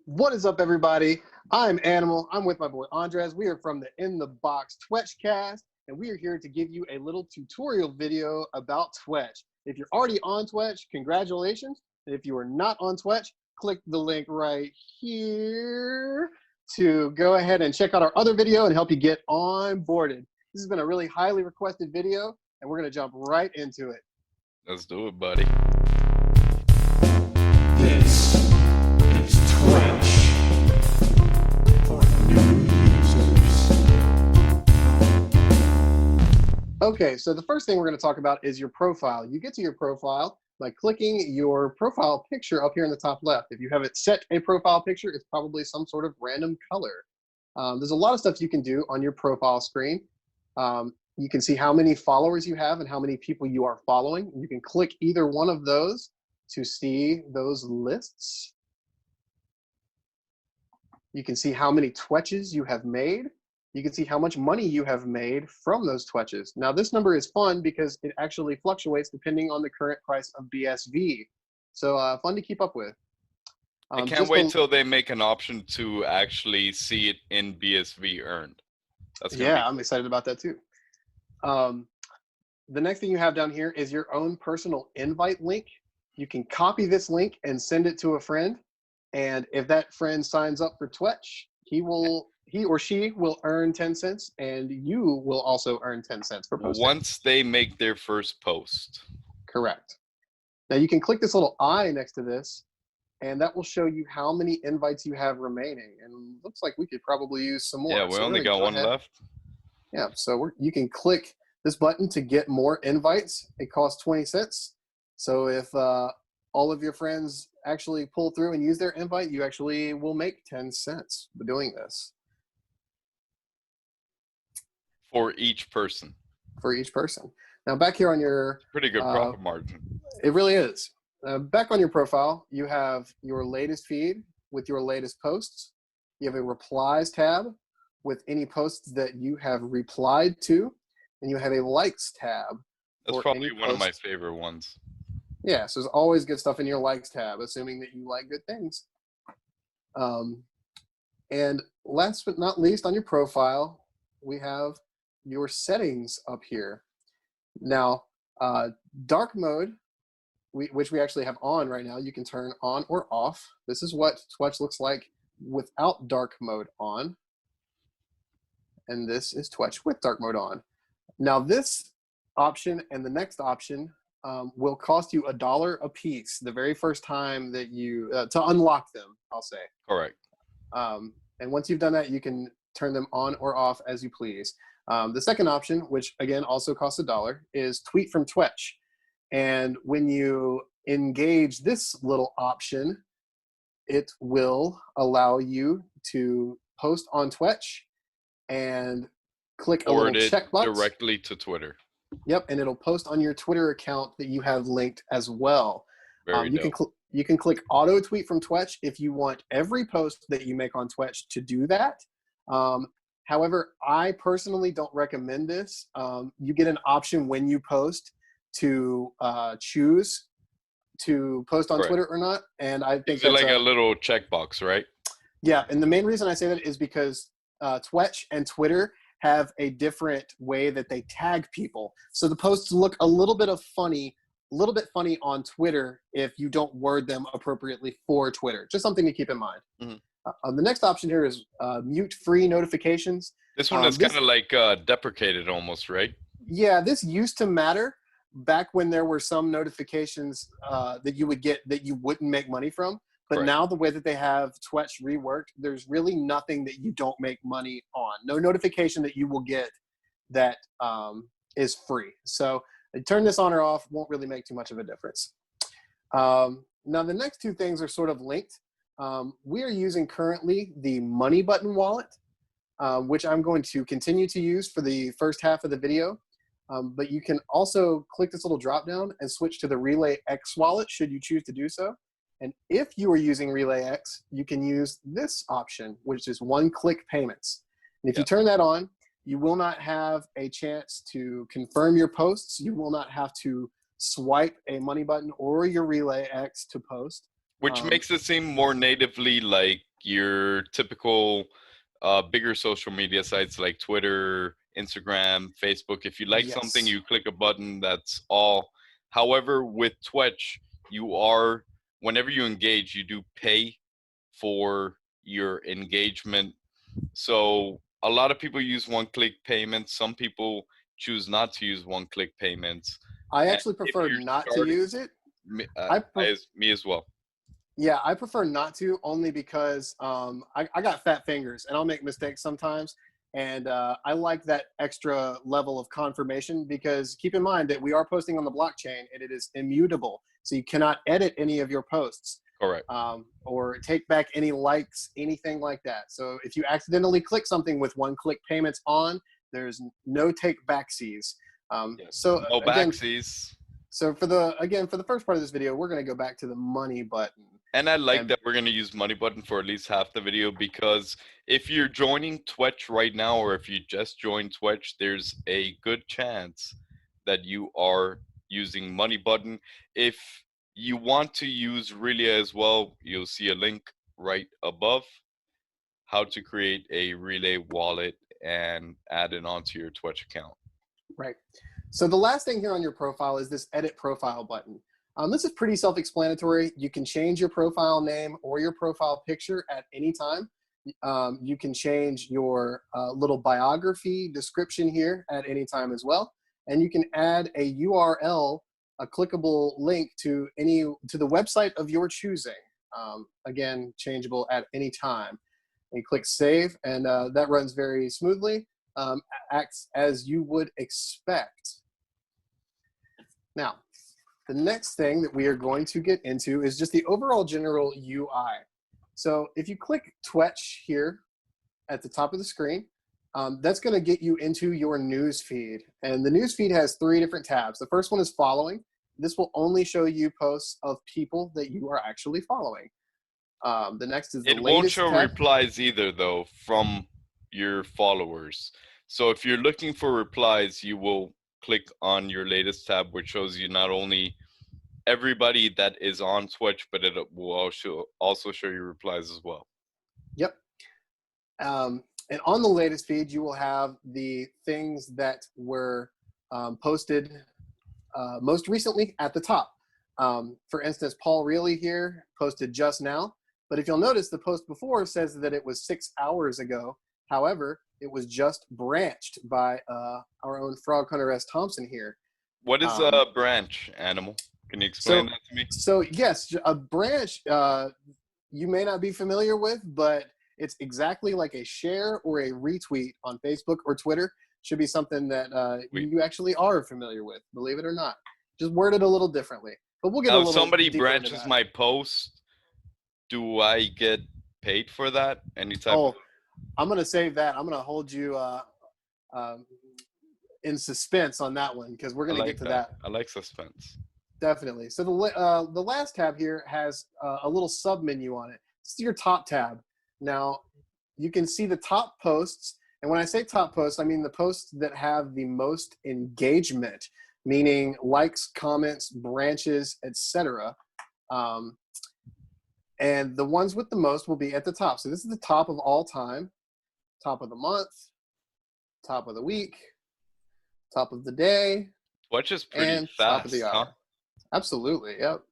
What is up, everybody? I'm Animal. I'm with my boy Andres. We are from the InTheBox Twetch cast, and we are here to give you a little tutorial video about Twetch. If you're already on Twetch, congratulations. And if you are not on Twetch, click the link right here to go ahead and check out our other video and help you get onboarded. This has been a really highly requested video, and we're going to jump right into it. Let's do it, buddy. This is Twitch for new users. Okay, so the first thing we're going to talk about is your profile. You get to your profile by clicking your profile picture up here in the top left. If you haven't set a profile picture, it's probably some sort of random color. There's a lot of stuff you can do on your profile screen. You can see how many followers you have and how many people you are following. You can click either one of those to see those lists. You can see how many Twetches you have made. You can see how much money you have made from those Twetches. Now this number is fun because it actually fluctuates depending on the current price of BSV. So fun to keep up with. I can't wait till they make an option to actually see it in BSV earned. That's gonna be I'm excited about that too. The next thing you have down here is your own personal invite link. You can copy this link and send it to a friend. And if that friend signs up for Twetch, he or she will earn 10 cents and you will also earn 10 cents for posting. once they make their first post. Correct. Now you can click this little eye next to this and that will show you how many invites you have remaining. And looks like we could probably use some more. Yeah, we only got one left. Yeah, so you can click this button to get more invites. It costs 20 cents. So if all of your friends actually pull through and use their invite, you actually will make 10 cents for doing this. For each person. For each person. Now back here on your... Pretty good profit margin. It really is. Back on your profile, you have your latest feed with your latest posts. You have a replies tab with any posts that you have replied to, and you have a likes tab. That's probably one of my favorite ones. Yeah, so there's always good stuff in your likes tab, assuming that you like good things. And last but not least, on your profile, we have your settings up here. Now, dark mode, which we actually have on right now, you can turn on or off. This is what Twetch looks like without dark mode on. And this is Twetch with dark mode on. Now this option and the next option will cost you $1 a piece the very first time that you, to unlock them, I'll say. Correct. And once you've done that, you can turn them on or off as you please. The second option, which again also costs $1, is tweet from Twetch. And when you engage this little option, it will allow you to post on Twetch and click a little checkbox directly to Twitter. Yep, and it'll post on your Twitter account that you have linked as well. You can click auto tweet from Twetch if you want every post that you make on Twetch to do that. However, I personally don't recommend this. You get an option when you post to choose to post on Twitter or not, and I think it's like a little checkbox, right? Yeah, and the main reason I say that is because Twetch and Twitter have a different way that they tag people. So the posts look a little bit funny on Twitter if you don't word them appropriately for Twitter. Just something to keep in mind. Mm-hmm. The next option here is mute free notifications. This one is kind of like deprecated almost, right? Yeah, this used to matter back when there were some notifications that you would get that you wouldn't make money from. But now the way that they have Twetch reworked, there's really nothing that you don't make money on. No notification that you will get that is free. So turn this on or off won't really make too much of a difference. Now the next two things are sort of linked. We are using currently the Money Button wallet, which I'm going to continue to use for the first half of the video. But you can also click this little drop down and switch to the Relay X wallet should you choose to do so. And if you are using Relay X, you can use this option, which is one-click payments. And if you turn that on, you will not have a chance to confirm your posts. You will not have to swipe a money button or your Relay X to post. Which makes it seem more natively like your typical bigger social media sites like Twitter, Instagram, Facebook. If you like something, Yes. you click a button. That's all. However, with Twitch, whenever you engage, you do pay for your engagement. So a lot of people use one-click payments. Some people choose not to use one-click payments. I And actually if prefer you're not to starting, use it. Me as well. Yeah, I prefer not to, only because I got fat fingers and I'll make mistakes sometimes. And I like that extra level of confirmation, because keep in mind that we are posting on the blockchain and it is immutable. So you cannot edit any of your posts. Correct. Or take back any likes, anything like that. So if you accidentally click something with one-click payments on, there's no take backsies. So no again, backsies. So for the first part of this video, we're going to go back to the money button. And I like that we're going to use money button for at least half the video, because if you're joining Twetch right now, or if you just joined Twetch, there's a good chance that you are using money button. If you want to use Relay as well, you'll see a link right above, how to create a Relay wallet and add it onto your Twetch account. Right. So the last thing here on your profile is this edit profile button. This is pretty self-explanatory. You can change your profile name or your profile picture at any time. You can change your little biography description here at any time as well. And you can add a URL, a clickable link to the website of your choosing. Again, changeable at any time. And you click save, and that runs very smoothly. Acts as you would expect. Now, the next thing that we are going to get into is just the overall general UI. So if you click Twetch here at the top of the screen, that's going to get you into your news feed. And the news feed has 3 different tabs. The first one is following. This will only show you posts of people that you are actually following. The next is the latest tab. It won't show replies either, though, from your followers. So if you're looking for replies, you will click on your latest tab, which shows you not only everybody that is on Twitch, but it will also show you replies as well. Yep. And on the latest feed, you will have the things that were posted most recently at the top. For instance, Paul Reilly here posted just now. But if you'll notice, the post before says that it was 6 hours ago. However, it was just branched by our own Frog Hunter S. Thompson here. What is a branch, Animal? Can you explain that to me? So yes, a branch you may not be familiar with, but it's exactly like a share or a retweet on Facebook or Twitter. Should be something that you actually are familiar with, believe it or not. Just worded a little differently. But we'll get a little somebody branches my post, do I get paid for that? Any type of... I'm going to save that. I'm going to hold you in suspense on that one, because we're going to get to that. I like suspense. Definitely. So the last tab here has a little sub menu on it. It's your top tab. Now, you can see the top posts. And when I say top posts, I mean the posts that have the most engagement, meaning likes, comments, branches, etc. And the ones with the most will be at the top. So this is the top of all time, top of the month, top of the week, top of the day. Which is pretty and fast, top of the hour. Huh? Absolutely, yep.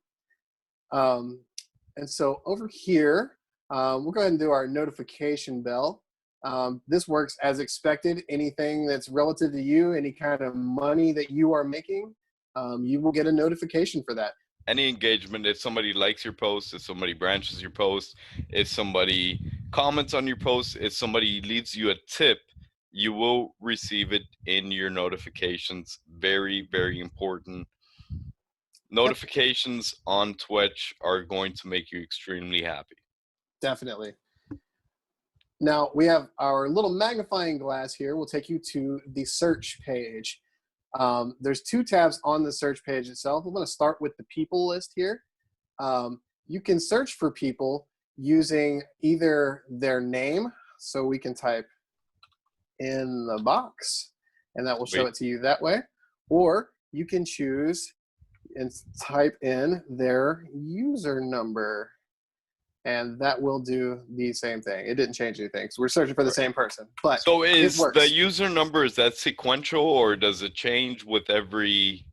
And so over here, we'll go ahead and do our notification bell. This works as expected. Anything that's relative to you, any kind of money that you are making, you will get a notification for that. Any engagement, if somebody likes your post, if somebody branches your post, if somebody comments on your post, if somebody leaves you a tip, you will receive it in your notifications. Very, very important. Notifications on Twitch are going to make you extremely happy. Definitely. Now, we have our little magnifying glass here. We'll take you to the search page. There's 2 tabs on the search page itself. I'm going to start with the people list here. You can search for people using either their name, so we can type InTheBox, and that will show it to you that way. Or you can choose and type in their user number, and that will do the same thing. It didn't change anything. So we're searching for the same person, but So is it works. the user number, is that sequential, or does it change with every?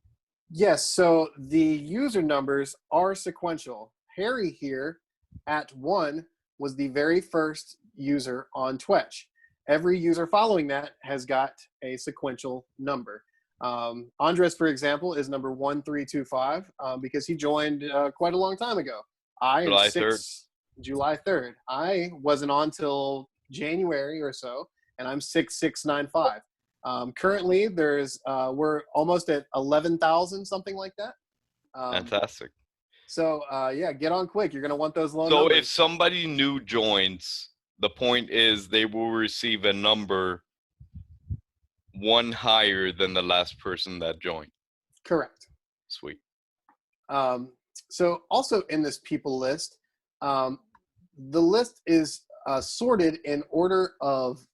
Yes, so the user numbers are sequential. Harry here at 1 was the very first user on Twetch. Every user following that has got a sequential number. Andres, for example, is number 1325 because he joined quite a long time ago. I am July 3rd. I wasn't on till January or so, and I'm 6695. Currently, we're almost at 11,000, something like that. Fantastic. So yeah, get on quick. You're gonna want those low So numbers. if somebody new joins, the point is they will receive a number one higher than the last person that joined. Correct. Sweet. So also in this people list, the list is sorted in order of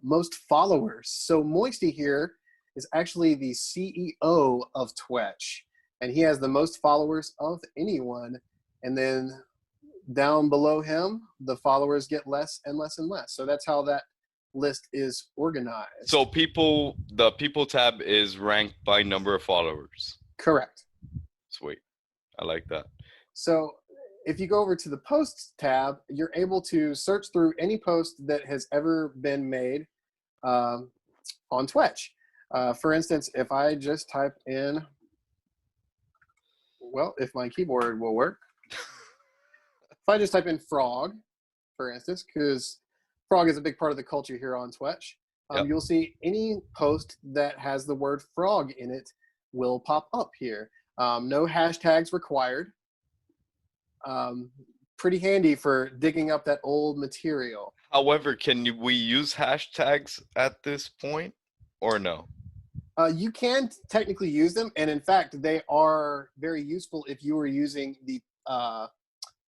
most followers. So Moisty here is actually the CEO of Twetch, and he has the most followers of anyone. And then down below him, the followers get less and less and less. So that's how that list is organized. So the people tab is ranked by number of followers. Correct. Sweet. I like that. So if you go over to the posts tab, you're able to search through any post that has ever been made on Twetch. For instance, if I just type in, well, if my keyboard will work, if I just type in frog, for instance, because frog is a big part of the culture here on Twetch, you'll see any post that has the word frog in it will pop up here. No hashtags required. Pretty handy for digging up that old material. However, we use hashtags at this point or no? You can technically use them, and in fact, they are very useful if you were using the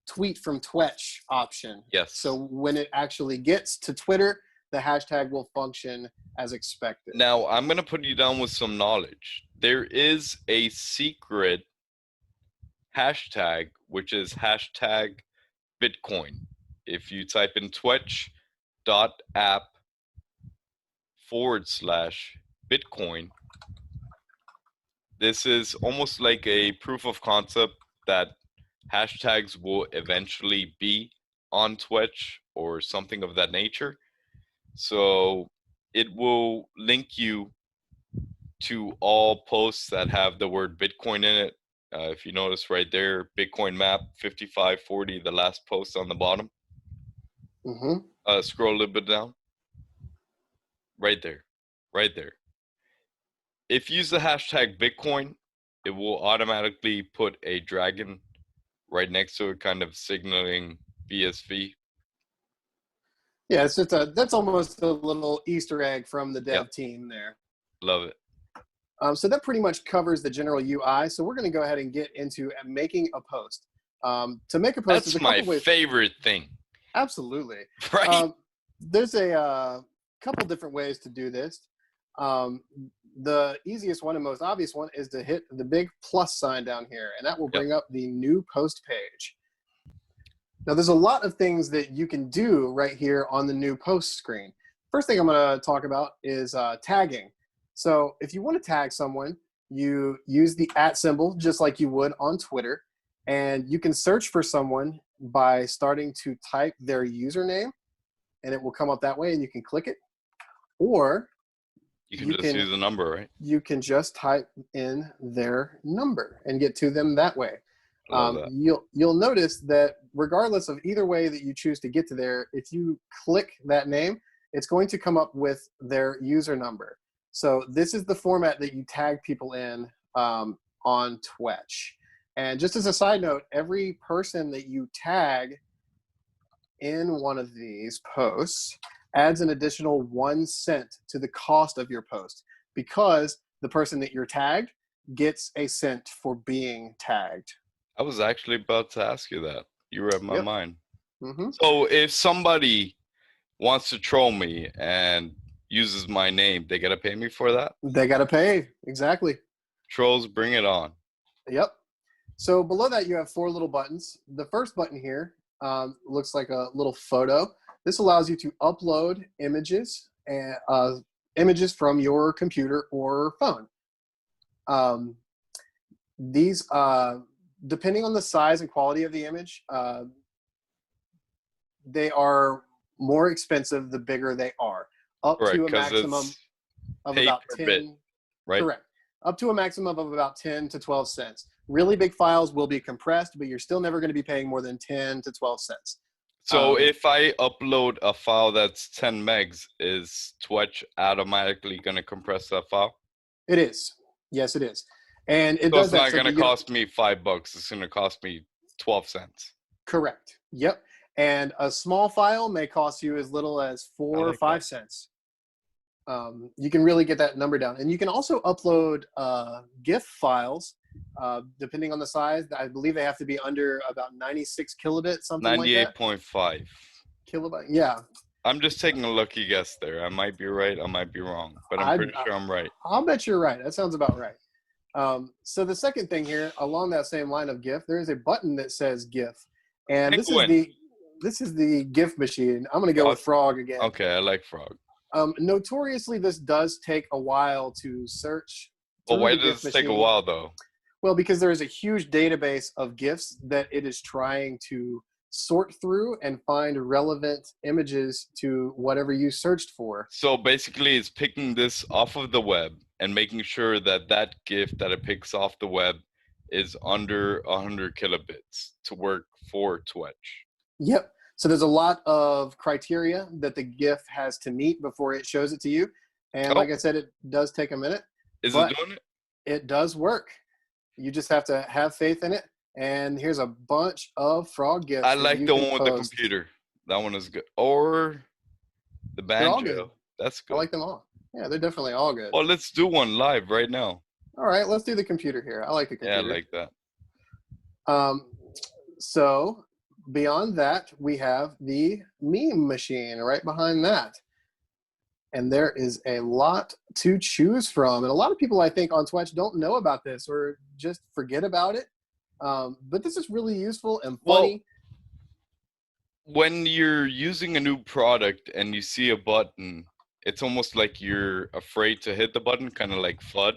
tweet from Twetch option. Yes. So when it actually gets to Twitter, the hashtag will function as expected. Now, I'm going to put you down with some knowledge. There is a secret hashtag, which is hashtag Bitcoin. If you type in twetch.app/Bitcoin, this is almost like a proof of concept that hashtags will eventually be on Twetch or something of that nature. So it will link you to all posts that have the word Bitcoin in it. If you notice right there, Bitcoin map 5540, the last post on the bottom. Mm-hmm. Scroll a little bit down. Right there. Right there. If you use the hashtag Bitcoin, it will automatically put a dragon right next to it, kind of signaling BSV. Yeah, it's just that's almost a little Easter egg from the dev team there. Love it. So that pretty much covers the general UI. So we're going to go ahead and get into making a post. To make a post, that's my favorite thing. Absolutely. Right. There's a couple different ways to do this. The easiest one and most obvious one is to hit the big plus sign down here, and that will bring up the new post page. Now, there's a lot of things that you can do right here on the new post screen. First thing I'm going to talk about is tagging. So if you want to tag someone, you use the @ symbol just like you would on Twitter, and you can search for someone by starting to type their username, and it will come up that way, and you can click it. Or you can just use the number, right? You can just type in their number and get to them that way. You'll notice that regardless of either way that you choose to get to there, if you click that name, it's going to come up with their user number. So this is the format that you tag people in on Twetch. And just as a side note, every person that you tag in one of these posts adds an additional 1 cent to the cost of your post, because the person that you're tagged gets a cent for being tagged. I was actually about to ask you that. You read my mind. Mm-hmm. So if somebody wants to troll me and uses my name, they got to pay me for that? They got to pay. Exactly. Trolls, bring it on. Yep. So below that, you have 4 little buttons. The first button here looks like a little photo. This allows you to upload images and images from your computer or phone. These, depending on the size and quality of the image, they are more expensive the bigger they are, up Correct, to a 'cause maximum it's of pay about per 10. bit, right? Correct. Up to a maximum of about 10 to 12 cents. Really big files will be compressed, but you're still never going to be paying more than 10 to 12 cents. So if I upload a file that's 10 megs, is Twetch automatically going to compress that file? It is. Yes, it is. And it So does it's that. not going to cost me $5. It's going to cost me 12 cents. Correct. Yep. And a small file may cost you as little as 4 or 5 cents. You can really get that number down. And you can also upload GIF files, depending on the size. I believe they have to be under about 96 kilobits, something like that. 98.5. Kilobyte. Yeah. I'm just taking a lucky guess there. I might be right. I might be wrong. But I'm pretty sure I'm right. I'll bet you're right. That sounds about right. So the second thing here, along that same line of GIF, there is a button that says GIF. And this is the GIF machine. I'm going to go with Frog again. Okay, I like Frog. Notoriously, this does take a while to search. Well, why does it take a while, though? Well, because there is a huge database of GIFs that it is trying to sort through and find relevant images to whatever you searched for. So basically, it's picking this off of the web and making sure that that GIF that it picks off the web is under 100 kilobits to work for Twetch. Yep. So there's a lot of criteria that the GIF has to meet before it shows it to you. And like I said, it does take a minute. Is it doing it? It does work. You just have to have faith in it. And here's a bunch of Frog GIFs. I like the one with the computer. That one is good. Or the banjo. That's good. I like them all. Yeah, they're definitely all good. Well, let's do one live right now. All right, let's do the computer here. I like the computer. Yeah, I like that. So beyond that, we have the meme machine right behind that. And there is a lot to choose from. And a lot of people, I think, on Twitch don't know about this or just forget about it. But this is really useful and funny. Well, when you're using a new product and you see a button, it's almost like you're afraid to hit the button, kind of like FUD.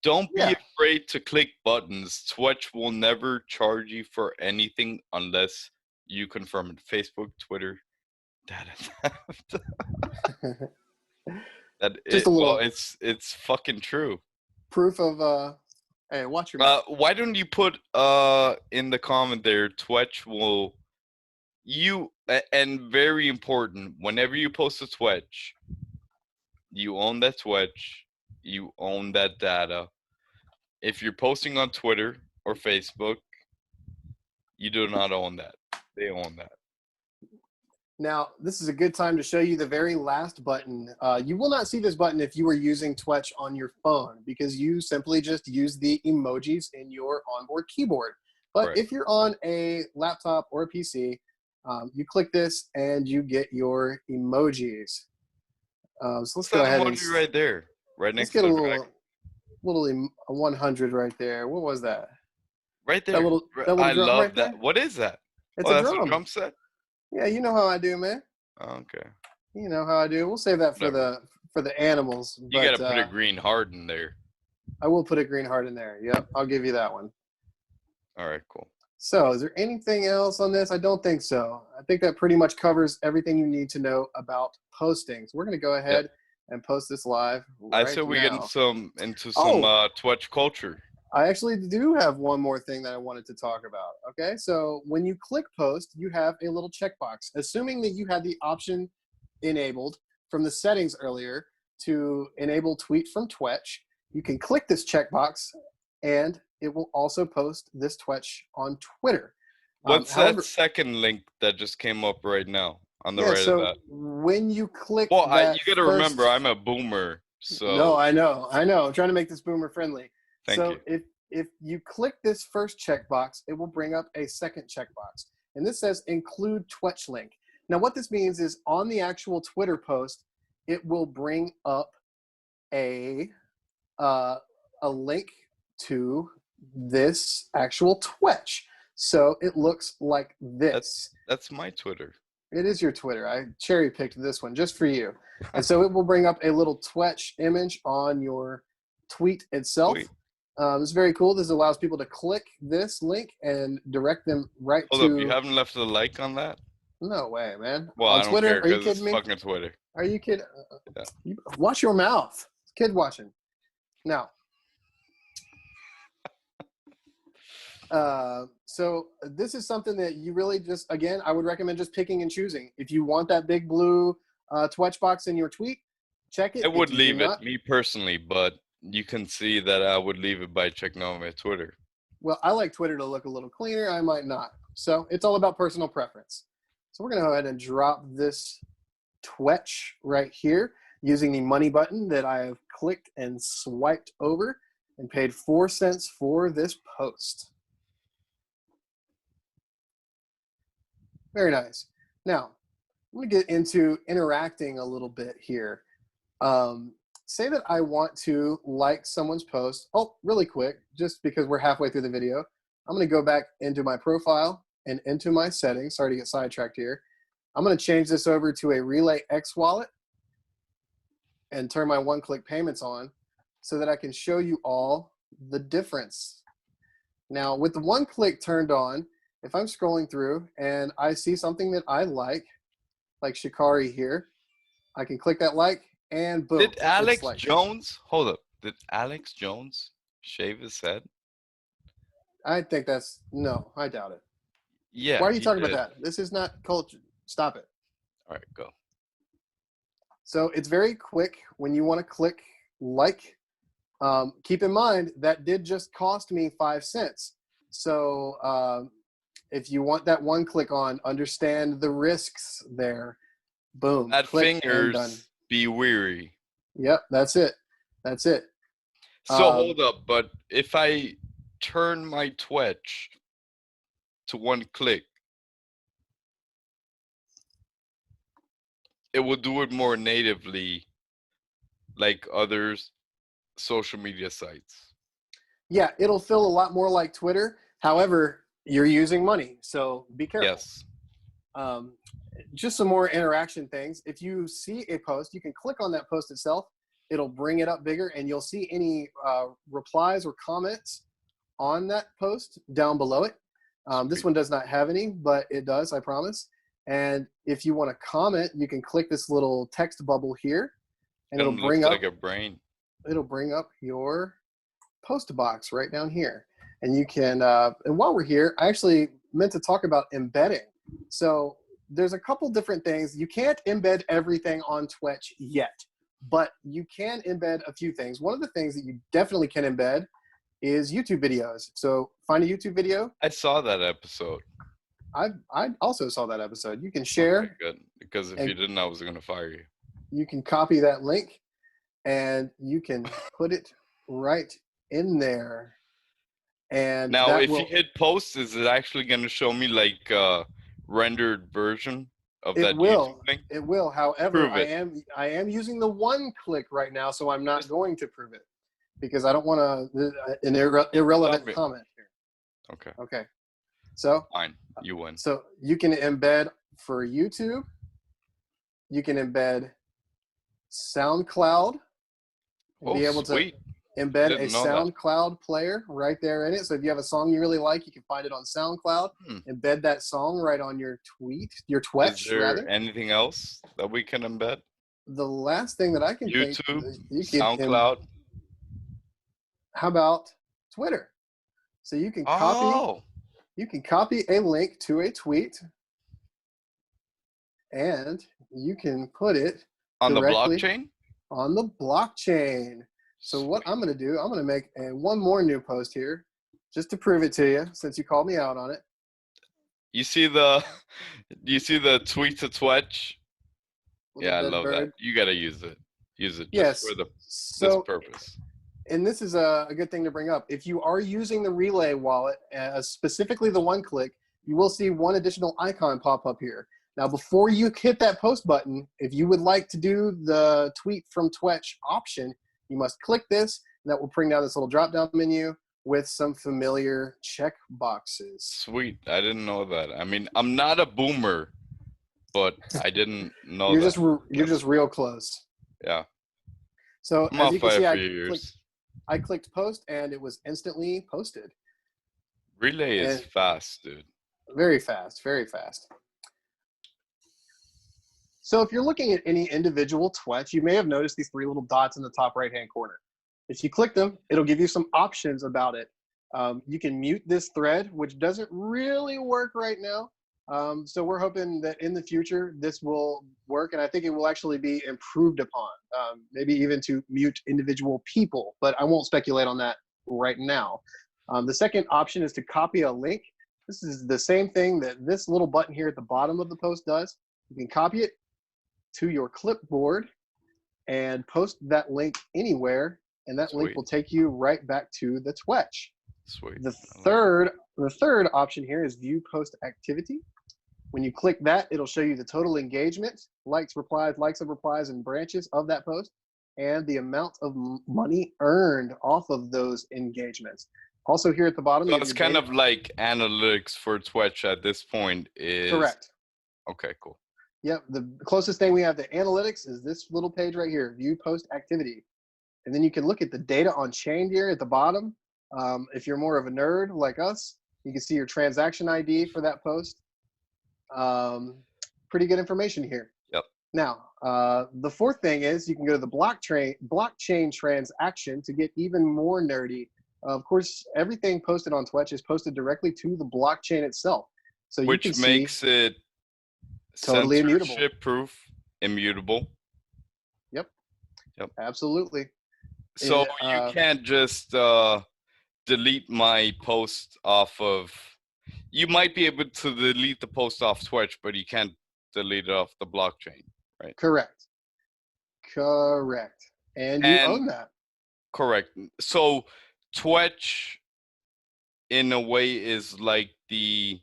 Don't be afraid to click buttons. Twitch will never charge you for anything unless you confirm it. Facebook, Twitter, data theft. Just a little. Well, it's fucking true. Proof of hey, watch your mouth. Why don't you put in the comment there, Twitch will and very important, whenever you post a Twitch, you own that Twitch, you own that data. If you're posting on Twitter or Facebook, you do not own that. They own that. Now, this is a good time to show you the very last button. You will not see this button if you were using Twetch on your phone because you simply just use the emojis in your onboard keyboard. But if you're on a laptop or a PC, you click this and you get your emojis. So let's go ahead and right there, right next to the little 100 right there. What was that? Right there. I love that. What is that? It's a drum. That's a drum set. Yeah, you know how I do, man. Okay. You know how I do. We'll save that for the animals. You got to put a green heart in there. I will put a green heart in there. Yep, I'll give you that one. All right, cool. So, is there anything else on this? I don't think so. I think that pretty much covers everything you need to know about posting. So we're going to go ahead and post this live. I said we get into some Twitch culture. I actually do have one more thing that I wanted to talk about. Okay, so when you click post, you have a little checkbox. Assuming that you had the option enabled from the settings earlier to enable tweet from Twetch, you can click this checkbox and it will also post this Twetch on Twitter. What's that second link that just came up right now on the right of that? When you click you got to remember, I'm a boomer. So no, I know. I'm trying to make this boomer friendly. Thank you. If you click this first checkbox, it will bring up a second checkbox. And this says include Twetch link. Now what this means is on the actual Twitter post, it will bring up a link to this actual Twetch. So it looks like this. That's my Twitter. It is your Twitter. I cherry picked this one just for you. And so it will bring up a little Twetch image on your tweet itself. Sweet. This is very cool. This allows people to click this link and direct them right Hold to. up, you haven't left a like on that? No way, man. Well, on I don't Twitter, care are you because it's kidding me? fucking Twitter. Are you kidding? Yeah. Watch your mouth. Kid watching. Now. So this is something that you really just, again, I would recommend just picking and choosing. If you want that big blue Twetch box in your tweet, check it. I would If you do leave it, not, me personally, but you can see that I would leave it by checking out my Twitter. well, I like Twitter to look a little cleaner. I might not. So it's all about personal preference. So we're going to go ahead and drop this Twetch right here using the money button that I have clicked and swiped over and paid 4 cents for this post. Very nice. Now, I'm going to get into interacting a little bit here. Say that I want to like someone's post. Oh, really quick, just because we're halfway through the video, I'm going to go back into my profile and into my settings. Sorry to get sidetracked here. I'm going to change this over to a Relay X wallet and turn my one-click payments on so that I can show you all the difference. Now, with the one-click turned on, if I'm scrolling through and I see something that I like Shikari here, I can click that like and boom. Did Alex like Jones, hold up, did Alex Jones shave his head? I think that's, no, I doubt it. Yeah. Why are you talking did. about that? This is not culture. Stop it. All right, go. So it's very quick when you want to click like. Keep in mind that did just cost me 5 cents. So if you want that one click on, understand the risks there. Boom. At click and done. fingers, be weary. Yep, that's it. That's it. So hold up, but if I turn my Twetch to one click, it will do it more natively like other social media sites. Yeah, it'll feel a lot more like Twitter. However, you're using money, so be careful. Yes. Just some more interaction things. If you see a post, you can click on that post itself. It'll bring it up bigger, and you'll see any replies or comments on that post down below it. This one does not have any, but it does, I promise. And if you want to comment, you can click this little text bubble here, and it'll bring up like a brain. It'll bring up your post box right down here. And you can, and while we're here, I actually meant to talk about embedding. So there's a couple different things. You can't embed everything on Twetch yet, but you can embed a few things. One of the things that you definitely can embed is YouTube videos. So find a YouTube video. I saw that episode. I also saw that episode. You can share. Okay, good. Because if you didn't, I was going to fire you. You can copy that link and you can put it right in there. And now, if you hit post, is it actually going to show me like a rendered version of that YouTube link? It will. However, I am using the one click right now, so I'm not going to prove it because I don't want an irrelevant comment here. Okay. Okay. So fine, you win. So you can embed for YouTube. You can embed SoundCloud. And be able to embed a SoundCloud player right there in it. So if you have a song you really like, you can find it on SoundCloud. Embed that song right on your Twetch. Is there anything else that we can embed? The last thing that I can YouTube, you can SoundCloud. How about Twitter? So you can copy. You can copy a link to a tweet, and you can put it on the blockchain. On the blockchain. So what I'm going to do, I'm going to make one more new post here just to prove it to you since you called me out on it. You see the tweet to Twetch? Yeah, I love that. You got to use it. Use it just for this purpose. And this is a good thing to bring up. If you are using the Relay wallet, specifically the one click, you will see one additional icon pop up here. Now, before you hit that post button, if you would like to do the tweet from Twetch option, you must click this, and that will bring down this little drop-down menu. with some familiar check boxes. Sweet. I didn't know that. I mean, I'm not a boomer, but I didn't know You're that. you're just real close. Yeah. So I'm as off you can by see, a few years. I clicked post and it was instantly posted. Relay is And fast, dude. very fast, very fast. So if you're looking at any individual Twetch, you may have noticed these 3 little dots in the top right-hand corner. If you click them, it'll give you some options about it. You can mute this thread, which doesn't really work right now. So we're hoping that in the future, this will work, and I think it will actually be improved upon, maybe even to mute individual people, but I won't speculate on that right now. The second option is to copy a link. This is the same thing that this little button here at the bottom of the post does. You can copy it to your clipboard and post that link anywhere, and that link will take you right back to the Twetch. Sweet. The third option here is view post activity. When you click that, it'll show you the total engagement, likes of replies, and branches of that post, and the amount of money earned off of those engagements. Also here at the bottom, so it's kind of like analytics for Twetch at this point is correct. Okay, cool. Yep, the closest thing we have to analytics is this little page right here, view post activity. And then you can look at the data on chain here at the bottom. If you're more of a nerd like us, you can see your transaction ID for that post. Pretty good information here. Yep. Now, the fourth thing is you can go to the blockchain transaction to get even more nerdy. Of course, everything posted on Twetch is posted directly to the blockchain itself. So you can see, which makes it totally immutable. Censorship proof, immutable. Yep. Absolutely. So you can't just delete my post off of. You might be able to delete the post off Twitch, but you can't delete it off the blockchain, right? Correct. And you own that. Correct. So Twitch, in a way, is like the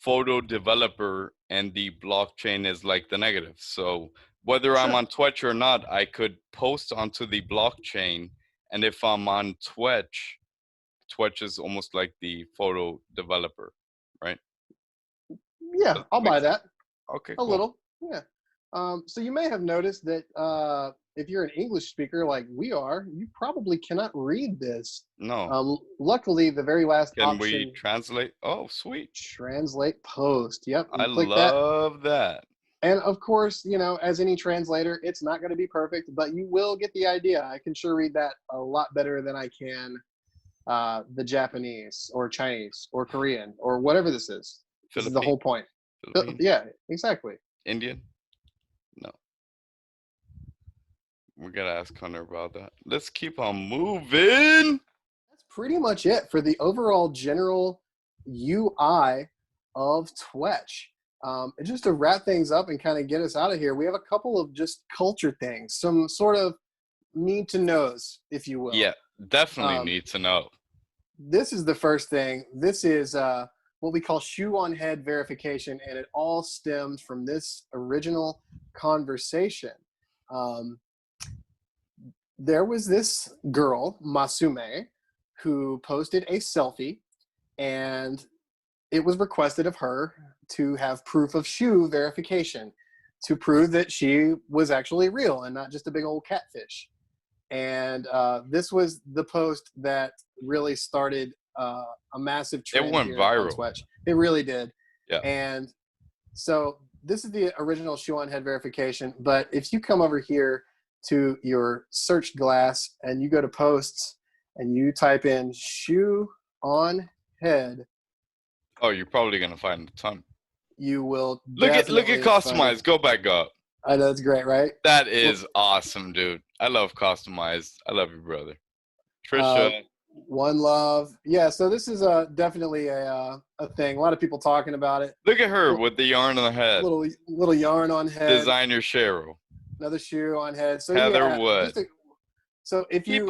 photo developer, and the blockchain is like the negative. So whether I'm on Twitch or not, I could post onto the blockchain, and if I'm on Twitch, Twitch is almost like the photo developer, right? Yeah, I'll buy that. Okay, a little, yeah. So you may have noticed that if you're an English speaker like we are, you probably cannot read this. No. Luckily, the very last Can option. we translate? Oh, sweet. Translate post. Yep. I love that. And of course, you know, as any translator, it's not going to be perfect, but you will get the idea. I can sure read that a lot better than I can the Japanese or Chinese or Korean or whatever this is. This is the whole point. Yeah, exactly. Indian? No. We gotta ask Hunter about that. Let's keep on moving. That's pretty much it for the overall general UI of Twetch. And just to wrap things up and kind of get us out of here, we have a couple of just culture things, some sort of need to knows, if you will. Yeah, definitely need to know. This is the first thing. This is what we call shoe on head verification, and it all stemmed from this original conversation. There was this girl, Masume, who posted a selfie, and it was requested of her to have proof of shoe verification to prove that she was actually real and not just a big old catfish. And this was the post that really started a massive trend. It went viral. On Twitch. It really did. Yeah. And so this is the original shoe on head verification. But if you come over here to your search glass and you go to posts and you type in shoe on head. Oh, you're probably gonna find a ton. You will look at customized. Go back up. I know, it's great, right? That is awesome, dude. I love customized. I love you, brother. Trisha. One love. Yeah, so this is definitely a thing. A lot of people talking about it. Look at her with the yarn on the head. Little yarn on head. Designer Cheryl. Another shoe on head. So Heather Wood. So if you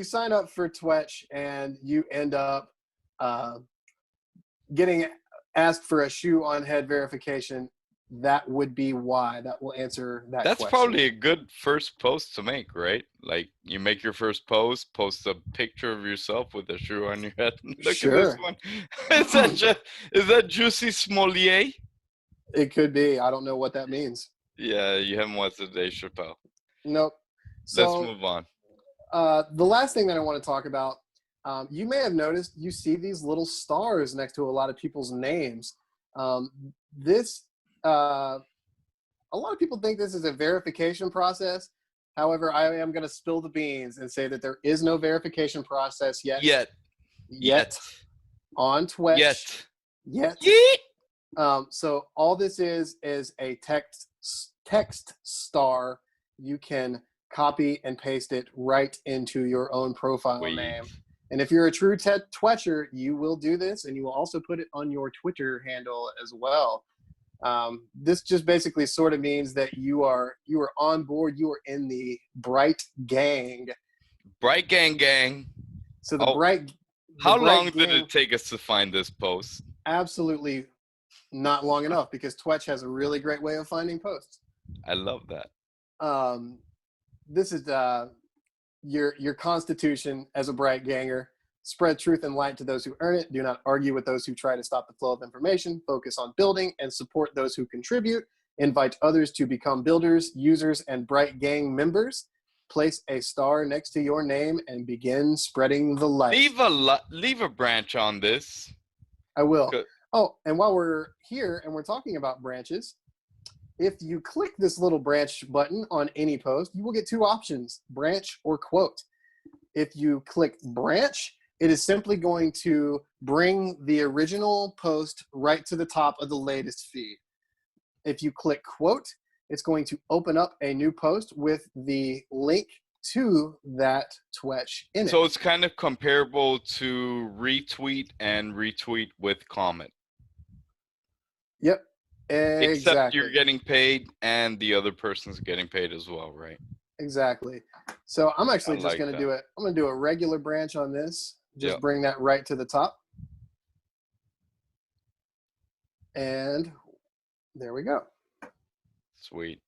sign up for Twetch and you end up getting asked for a shoe on head verification, that would be why. That will answer that That's question. probably a good first post to make, right? Like you make your first post, post a picture of yourself with a shoe on your head. Look at this Sure. one. Is that Juicy Smolier? It could be. I don't know what that means. Yeah, you haven't watched the Dave Chappelle. Nope. Let's So move on. the last thing that I want to talk about, you may have noticed you see these little stars next to a lot of people's names. A lot of people think this is a verification process. However, I am going to spill the beans and say that there is no verification process yet. Yet. On Twetch. Yet. So all this is a text star. You can copy and paste it right into your own profile name. And if you're a true Twetcher, you will do this, and you will also put it on your Twitter handle as well. This just basically sort of means that you are on board. You are in the Bright Gang. Bright Gang. So the Bright. How long did it take us to find this post? Absolutely not long enough, because Twetch has a really great way of finding posts. I love that. This is your constitution as a Bright Ganger. Spread truth and light to those who earn it. Do not argue with those who try to stop the flow of information. Focus on building and support those who contribute. Invite others to become builders, users, and Bright Gang members. Place a star next to your name and begin spreading the light. Leave a branch on this. I will. Good. Oh, and while we're here and we're talking about branches, if you click this little branch button on any post, you will get two options, branch or quote. If you click branch, it is simply going to bring the original post right to the top of the latest feed. If you click quote, it's going to open up a new post with the link to that Twetch in it. So it's kind of comparable to retweet and retweet with comment. Yep, exactly. Except you're getting paid and the other person's getting paid as well, right? Exactly. So I'm actually just going to do it. I'm going to do a regular branch on this. Just bring that right to the top. And there we go. Sweet.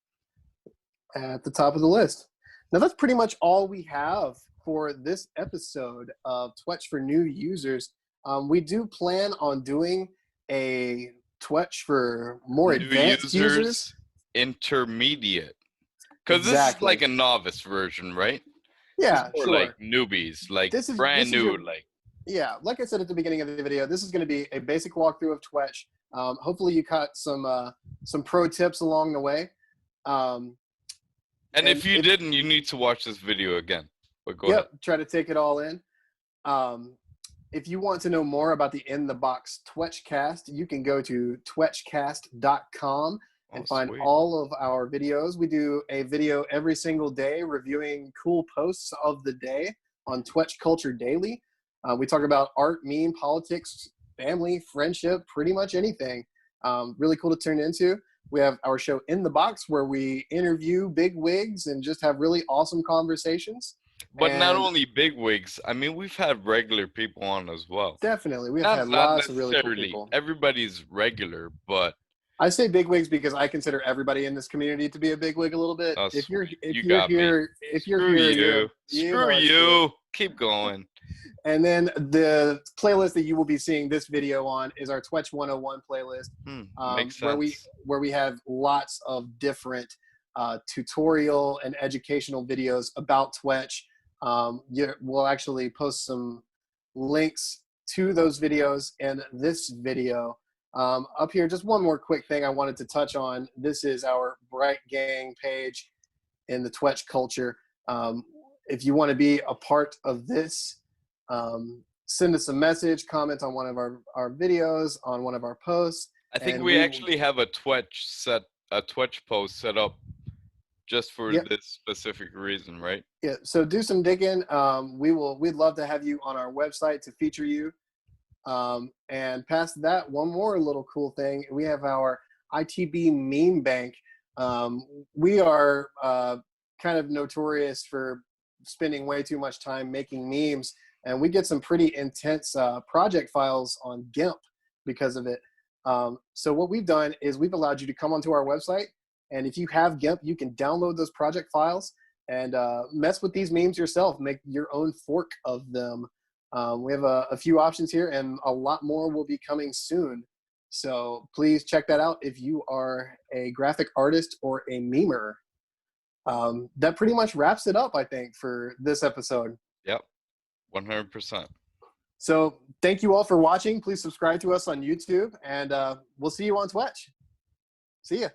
At the top of the list. Now that's pretty much all we have for this episode of Twetch for new users. We do plan on doing a Twetch for more advanced users. Intermediate. Because this is like a novice version, right? Yeah, sure. Like newbies, like this is brand new. Yeah, like I said at the beginning of the video, this is going to be a basic walkthrough of Twetch. Hopefully you caught some pro tips along the way. And if you didn't, you need to watch this video again. But go ahead. Try to take it all in. If you want to know more about the InTheBox Twetchcast, you can go to twetchcast.com and find all of our videos. We do a video every single day reviewing cool posts of the day on Twetch Culture Daily. We talk about art, meme, politics, family, friendship, pretty much anything. Really cool to tune into. We have our show In The Box, where we interview big wigs and just have really awesome conversations. But not only big wigs. I mean, we've had regular people on as well. Definitely. We've had lots of really cool people. Everybody's regular, but I say big wigs because I consider everybody in this community to be a big wig a little bit. If you're here, screw you. Keep going. And then the playlist that you will be seeing this video on is our Twetch 101 playlist, makes sense. where we have lots of different tutorial and educational videos about Twetch. We'll actually post some links to those videos in this video. Up here, just one more quick thing I wanted to touch on. This is our Bright Gang page in the Twetch culture. If you want to be a part of this, send us a message, comment on one of our videos, on one of our posts. I think we actually have a Twetch post set up just for this specific reason, right? Yeah, so do some digging. We'd love to have you on our website to feature you. And past that, one more little cool thing. We have our ITB meme bank. We are kind of notorious for spending way too much time making memes, and we get some pretty intense project files on GIMP because of it. So what we've done is we've allowed you to come onto our website, and if you have GIMP, you can download those project files and mess with these memes yourself, make your own fork of them. We have a few options here, and a lot more will be coming soon. So please check that out if you are a graphic artist or a memer. That pretty much wraps it up, I think, for this episode. Yep, 100%. So thank you all for watching. Please subscribe to us on YouTube, and we'll see you on Twetch. See ya.